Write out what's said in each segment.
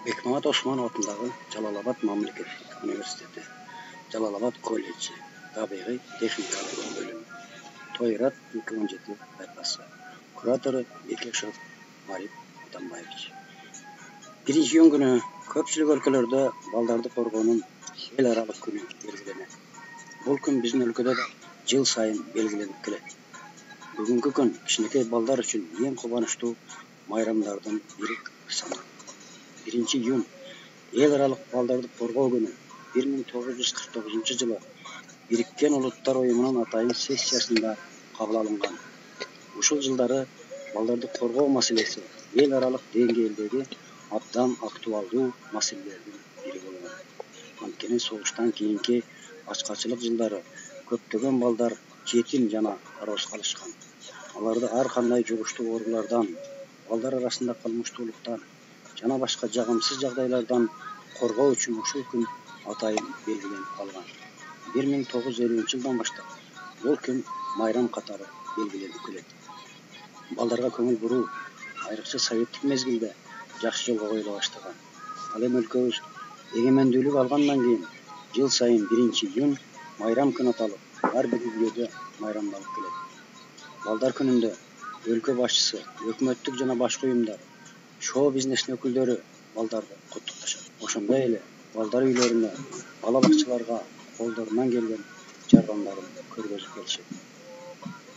Бекмамат Осмонов атындағы Жалал-Абад мемлекеттік университеті, Жалал-Абад колледжі, табиғи техникалық бөлімі. Тойрат 2017 байқасы. Кураторы Бекешев Мариф Атамбаевич. Биринчи июнь күнү көпчүлүк өлкөлөрдө балдарды коргоонун эл аралык күнү белгиленет. Бул күн биздин өлкөдө да жыл сайын белгиленип келет. Бүгүнкү күн кичинекей балдар үчүн эң кубанычтуу майрамдардын бири саналат. 1 июнь эл аралык балдарды коргоо күнү 1949 жылы Бириккен Улуттар Уюмунун атайын сессиясында кабыл алынган. Ушул жылдары балдарды коргоо маселеси эл аралык деңгээлдеги абдан актуалдуу маселелердин бири болгон. Анткени согуштан кийинки ачкачылык жылдары көптөгөн балдар жетим жана ароз калышкан. Аларды ар кандай жугуштуу оорулардан, балдар арасында кылмыштуулуктан жана башка жагымсыз жагдайлардан коргоо үчүн ушул күн атайын белгиленип калган. 1950 жылдан баштап бул күн майрам катары белгиленип келет. Балдарга көңүл буруу айрыкча советтик мезгилде жакшы жолго коюла баштаган. Ал эми өлкөбүз эгемендүүлүк алгандан кийин жыл сайын 1 июнь майрам күнү аталып, ар бир үйлөрдө майрамдалып келет. Балдар күнүндө өлкө башчысы, өкмөттүк жана башка уюмдар, шоу бизнестин өкүлдөрү балдарды куттукташат. Ошондой эле балдар үйлөрүнө, бала бакчаларга колдорунан келген жардамдарын көргөзүп келишет.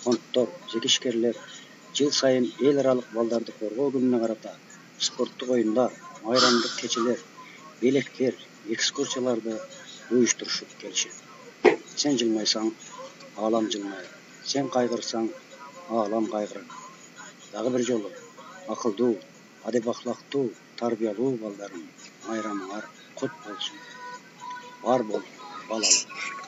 Фонддор, жеке ишкерлер жыл сайын эл аралык балдарды коргоо күнүнө карата спорттук оюндар, майрамдык кечелер, белектер, экскурсияларды уюштурушуп келишет. Сен жылмайсаң, аалам жылмайт. Сен кайгырсаң, аалам кайгырат. Дагы бир жолу акылдуу, адеп ахлактуу, тарбиялуу балдарым, майрамыңар кут болсун. Бар бол, балалык.